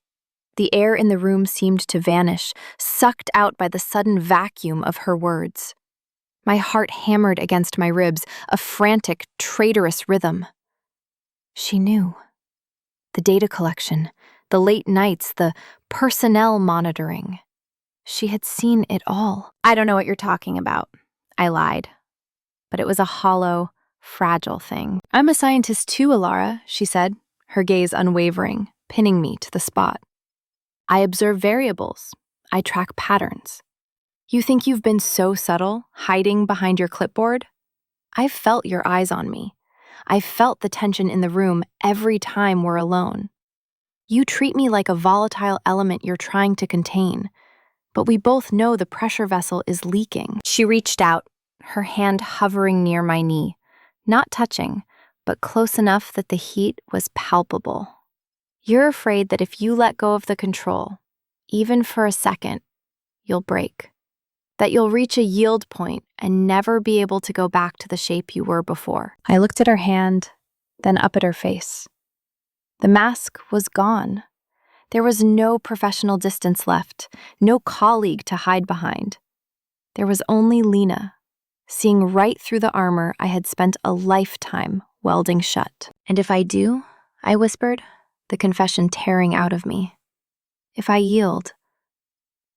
The air in the room seemed to vanish, sucked out by the sudden vacuum of her words. My heart hammered against my ribs, a frantic, traitorous rhythm. She knew. The data collection, the late nights, the personnel monitoring. She had seen it all. "I don't know what you're talking about," I lied. But it was a hollow, fragile thing. "I'm a scientist too, Alara," she said, her gaze unwavering, pinning me to the spot. "I observe variables. I track patterns. You think you've been so subtle, hiding behind your clipboard? I've felt your eyes on me. I've felt the tension in the room every time we're alone. You treat me like a volatile element you're trying to contain, but we both know the pressure vessel is leaking." She reached out, her hand hovering near my knee, not touching, but close enough that the heat was palpable. "You're afraid that if you let go of the control, even for a second, you'll break. That you'll reach a yield point and never be able to go back to the shape you were before." I looked at her hand, then up at her face. The mask was gone. There was no professional distance left, no colleague to hide behind. There was only Lena, seeing right through the armor I had spent a lifetime welding shut. "And if I do," I whispered, the confession tearing out of me. "If I yield,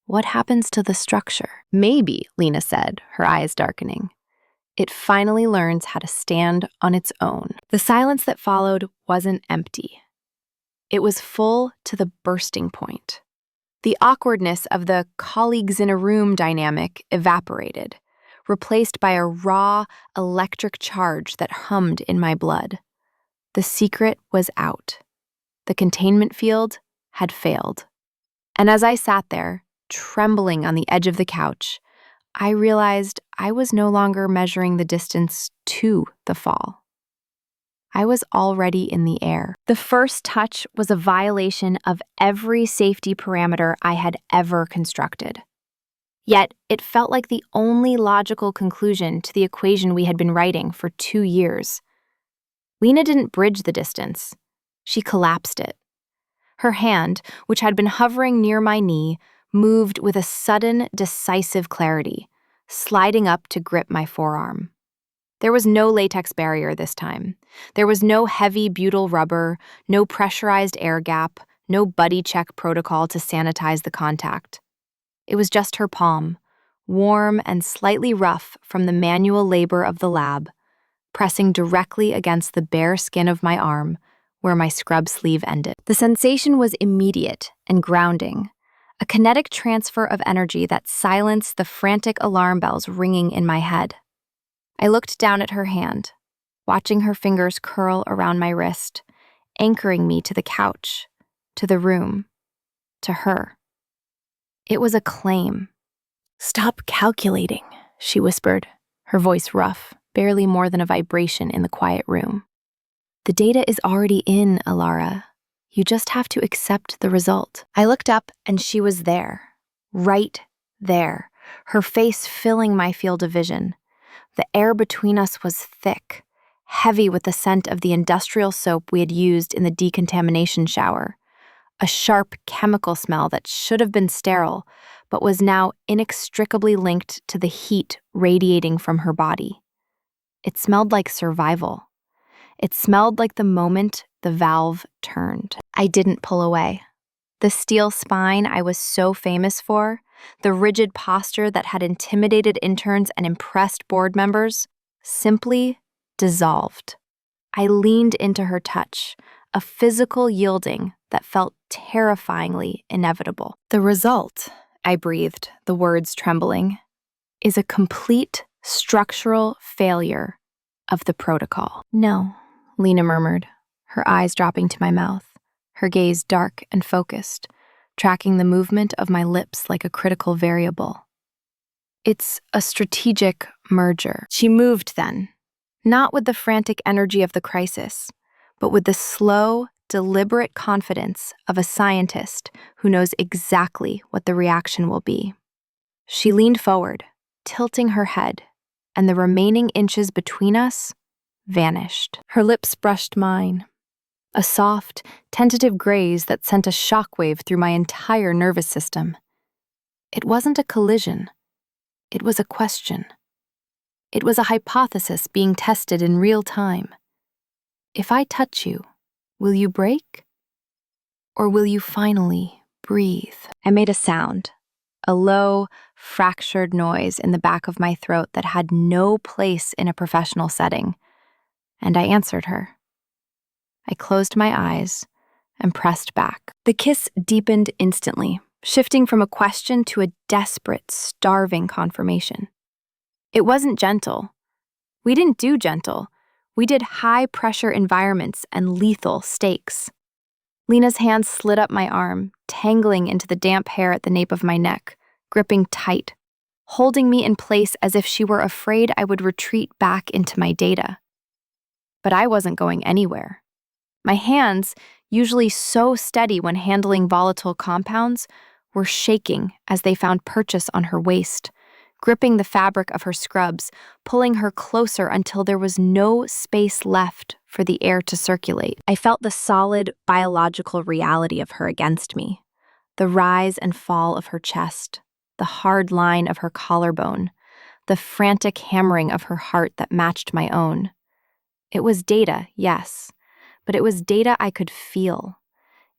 what happens to the structure?" "Maybe," Lena said, her eyes darkening. "It finally learns how to stand on its own." The silence that followed wasn't empty. It was full to the bursting point. The awkwardness of the colleagues in a room dynamic evaporated, replaced by a raw, electric charge that hummed in my blood. The secret was out. The containment field had failed. And as I sat there, trembling on the edge of the couch, I realized I was no longer measuring the distance to the fall. I was already in the air. The first touch was a violation of every safety parameter I had ever constructed. Yet, it felt like the only logical conclusion to the equation we had been writing for 2 years. Lena didn't bridge the distance. She collapsed it. Her hand, which had been hovering near my knee, moved with a sudden, decisive clarity, sliding up to grip my forearm. There was no latex barrier this time. There was no heavy butyl rubber, no pressurized air gap, no buddy check protocol to sanitize the contact. It was just her palm, warm and slightly rough from the manual labor of the lab, pressing directly against the bare skin of my arm, where my scrub sleeve ended. The sensation was immediate and grounding, a kinetic transfer of energy that silenced the frantic alarm bells ringing in my head. I looked down at her hand, watching her fingers curl around my wrist, anchoring me to the couch, to the room, to her. It was a claim. "Stop calculating," she whispered, her voice rough, barely more than a vibration in the quiet room. "The data is already in, Alara. You just have to accept the result." I looked up and she was there, right there, her face filling my field of vision. The air between us was thick, heavy with the scent of the industrial soap we had used in the decontamination shower, a sharp chemical smell that should have been sterile, but was now inextricably linked to the heat radiating from her body. It smelled like survival. It smelled like the moment the valve turned. I didn't pull away. The steel spine I was so famous for, the rigid posture that had intimidated interns and impressed board members, simply dissolved. I leaned into her touch, a physical yielding that felt terrifyingly inevitable. "The result," I breathed, the words trembling, "is a complete structural failure of the protocol." "No," Lena murmured, her eyes dropping to my mouth, her gaze dark and focused, tracking the movement of my lips like a critical variable. "It's a strategic merger." She moved then, not with the frantic energy of the crisis, but with the slow, deliberate confidence of a scientist who knows exactly what the reaction will be. She leaned forward, tilting her head, and the remaining inches between us vanished. Her lips brushed mine, a soft, tentative graze that sent a shockwave through my entire nervous system. It wasn't a collision. It was a question. It was a hypothesis being tested in real time. If I touch you, will you break? Or will you finally breathe? I made a sound, a low, fractured noise in the back of my throat that had no place in a professional setting, and I answered her. I closed my eyes and pressed back. The kiss deepened instantly, shifting from a question to a desperate, starving confirmation. It wasn't gentle. We didn't do gentle. We did high-pressure environments and lethal stakes. Lena's hand slid up my arm, tangling into the damp hair at the nape of my neck, gripping tight, holding me in place as if she were afraid I would retreat back into my data. But I wasn't going anywhere. My hands, usually so steady when handling volatile compounds, were shaking as they found purchase on her waist, gripping the fabric of her scrubs, pulling her closer until there was no space left for the air to circulate. I felt the solid, biological reality of her against me, the rise and fall of her chest, the hard line of her collarbone, the frantic hammering of her heart that matched my own. It was data, yes, but it was data I could feel.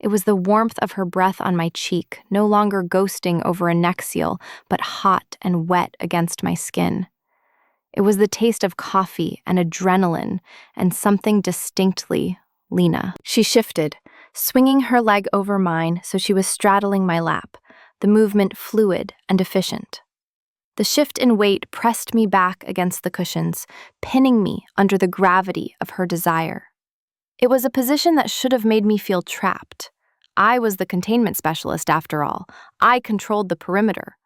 It was the warmth of her breath on my cheek, no longer ghosting over a neck seal, but hot and wet against my skin. It was the taste of coffee and adrenaline and something distinctly Lena. She shifted, swinging her leg over mine so she was straddling my lap, the movement fluid and efficient. The shift in weight pressed me back against the cushions, pinning me under the gravity of her desire. It was a position that should have made me feel trapped. I was the containment specialist, after all. I controlled the perimeter.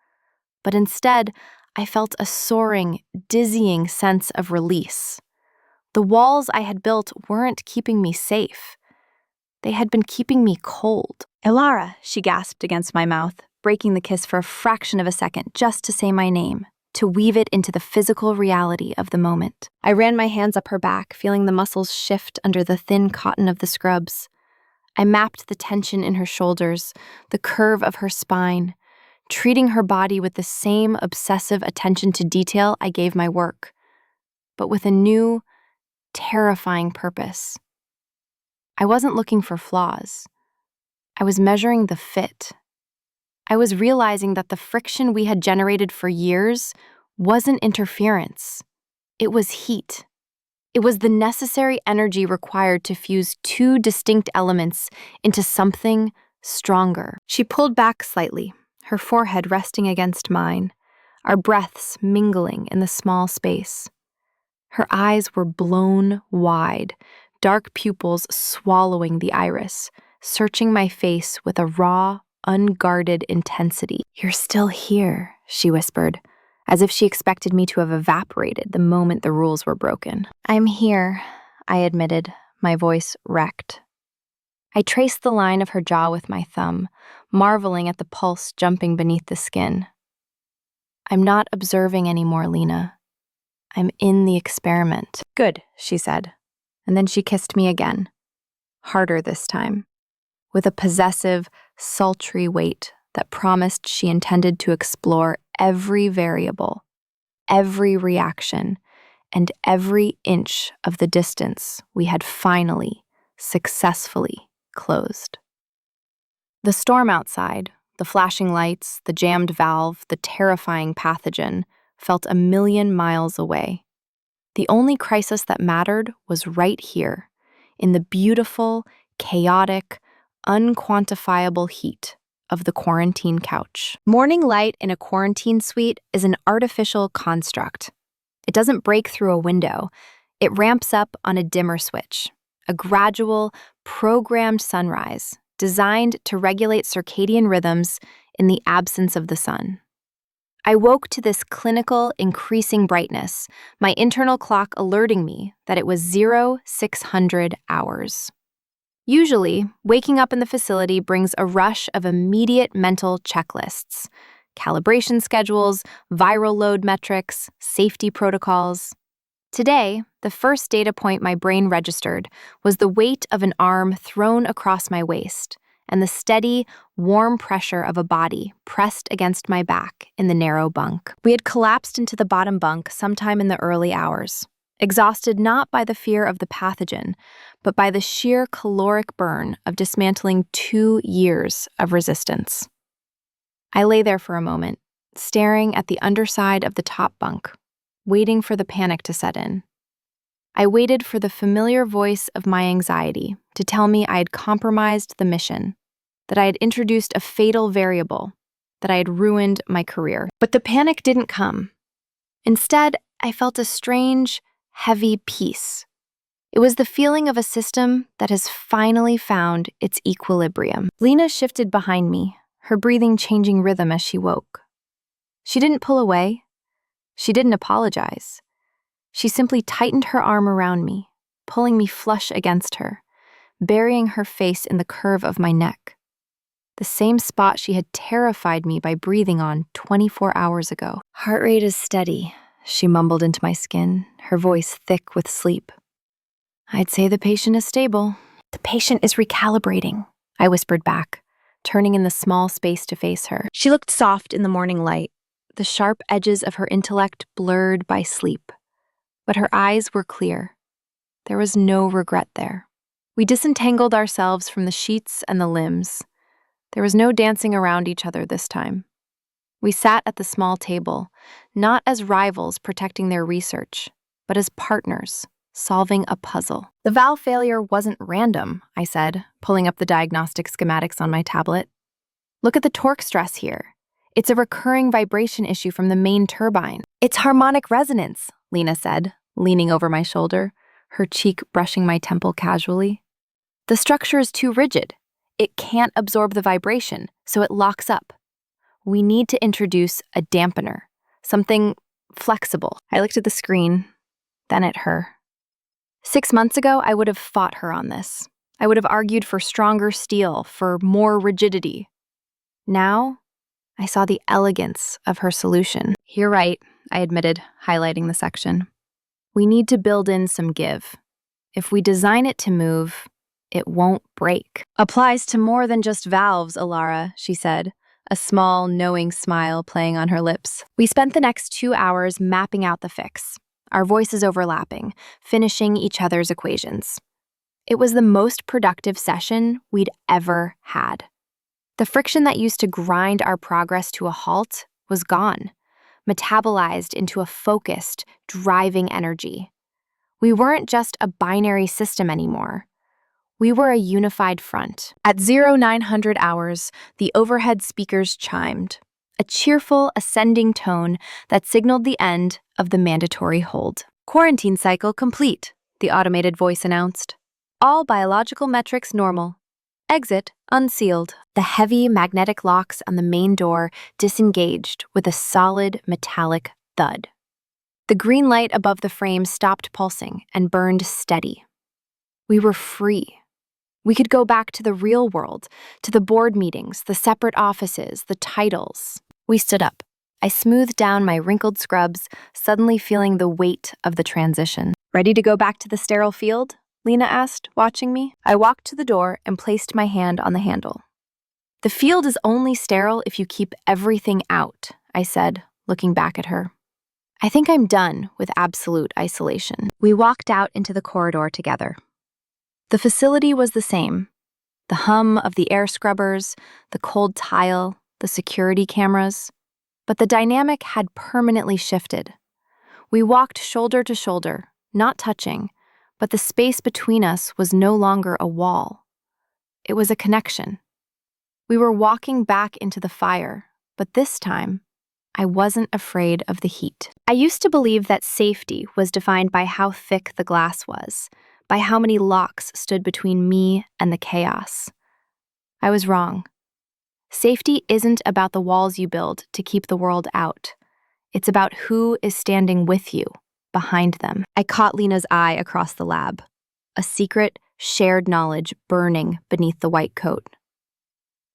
But instead, I felt a soaring, dizzying sense of release. The walls I had built weren't keeping me safe. They had been keeping me cold. "Elara," she gasped against my mouth, breaking the kiss for a fraction of a second just to say my name, to weave it into the physical reality of the moment. I ran my hands up her back, feeling the muscles shift under the thin cotton of the scrubs. I mapped the tension in her shoulders, the curve of her spine, treating her body with the same obsessive attention to detail I gave my work, but with a new, terrifying purpose. I wasn't looking for flaws. I was measuring the fit. I was realizing that the friction we had generated for years wasn't interference. It was heat. It was the necessary energy required to fuse two distinct elements into something stronger. She pulled back slightly, her forehead resting against mine, our breaths mingling in the small space. Her eyes were blown wide, dark pupils swallowing the iris, searching my face with a raw, unguarded intensity. "You're still here," she whispered, as if she expected me to have evaporated the moment the rules were broken. "I'm here," I admitted, my voice wrecked. I traced the line of her jaw with my thumb, marveling at the pulse jumping beneath the skin. "I'm not observing anymore, Lena. I'm in the experiment." "Good," she said, and then she kissed me again, harder this time, with a possessive, sultry weight that promised she intended to explore every variable, every reaction, and every inch of the distance we had finally, successfully closed. The storm outside, the flashing lights, the jammed valve, the terrifying pathogen, felt a million miles away. The only crisis that mattered was right here, in the beautiful, chaotic, unquantifiable heat of the quarantine couch. Morning light in a quarantine suite is an artificial construct. It doesn't break through a window. It ramps up on a dimmer switch, a gradual, programmed sunrise designed to regulate circadian rhythms in the absence of the sun. I woke to this clinical, increasing brightness, my internal clock alerting me that it was 0600 hours. Usually, waking up in the facility brings a rush of immediate mental checklists, calibration schedules, viral load metrics, safety protocols. Today, the first data point my brain registered was the weight of an arm thrown across my waist and the steady, warm pressure of a body pressed against my back in the narrow bunk. We had collapsed into the bottom bunk sometime in the early hours, exhausted not by the fear of the pathogen, but by the sheer caloric burn of dismantling 2 years of resistance. I lay there for a moment, staring at the underside of the top bunk, waiting for the panic to set in. I waited for the familiar voice of my anxiety to tell me I had compromised the mission, that I had introduced a fatal variable, that I had ruined my career. But the panic didn't come. Instead, I felt a strange, heavy peace. It was the feeling of a system that has finally found its equilibrium. Lena shifted behind me, her breathing changing rhythm as she woke. She didn't pull away. She didn't apologize. She simply tightened her arm around me, pulling me flush against her, burying her face in the curve of my neck, the same spot she had terrified me by breathing on 24 hours ago. "Heart rate is steady," she mumbled into my skin, her voice thick with sleep. "I'd say the patient is stable." "The patient is recalibrating," I whispered back, turning in the small space to face her. She looked soft in the morning light, the sharp edges of her intellect blurred by sleep. But her eyes were clear. There was no regret there. We disentangled ourselves from the sheets and the limbs. There was no dancing around each other this time. We sat at the small table, not as rivals protecting their research, but as partners, solving a puzzle. "The valve failure wasn't random," I said, pulling up the diagnostic schematics on my tablet. "Look at the torque stress here. It's a recurring vibration issue from the main turbine." "It's harmonic resonance," Lena said, leaning over my shoulder, her cheek brushing my temple casually. "The structure is too rigid. It can't absorb the vibration, so it locks up. We need to introduce a dampener, something flexible." I looked at the screen, then at her. 6 months ago, I would have fought her on this. I would have argued for stronger steel, for more rigidity. Now, I saw the elegance of her solution. You're right, I admitted, highlighting the section. We need to build in some give. If we design it to move, it won't break. Applies to more than just valves, Alara, she said, a small, knowing smile playing on her lips. We spent the next 2 hours mapping out the fix, our voices overlapping, finishing each other's equations. It was the most productive session we'd ever had. The friction that used to grind our progress to a halt was gone, metabolized into a focused, driving energy. We weren't just a binary system anymore. We were a unified front. At 0900 hours, the overhead speakers chimed, a cheerful, ascending tone that signaled the end of the mandatory hold. Quarantine cycle complete, the automated voice announced. All biological metrics normal. Exit unsealed. The heavy magnetic locks on the main door disengaged with a solid metallic thud. The green light above the frame stopped pulsing and burned steady. We were free. We could go back to the real world, to the board meetings, the separate offices, the titles. We stood up. I smoothed down my wrinkled scrubs, suddenly feeling the weight of the transition. Ready to go back to the sterile field? Lena asked, watching me. I walked to the door and placed my hand on the handle. The field is only sterile if you keep everything out, I said, looking back at her. I think I'm done with absolute isolation. We walked out into the corridor together. The facility was the same. The hum of the air scrubbers, the cold tile, the security cameras. But the dynamic had permanently shifted. We walked shoulder to shoulder, not touching, but the space between us was no longer a wall. It was a connection. We were walking back into the fire, but this time, I wasn't afraid of the heat. I used to believe that safety was defined by how thick the glass was, by how many locks stood between me and the chaos. I was wrong. Safety isn't about the walls you build to keep the world out. It's about who is standing with you, behind them. I caught Lena's eye across the lab, a secret, shared knowledge burning beneath the white coat.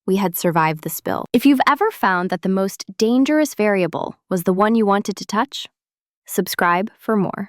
We had survived the spill. If you've ever found that the most dangerous variable was the one you wanted to touch, subscribe for more.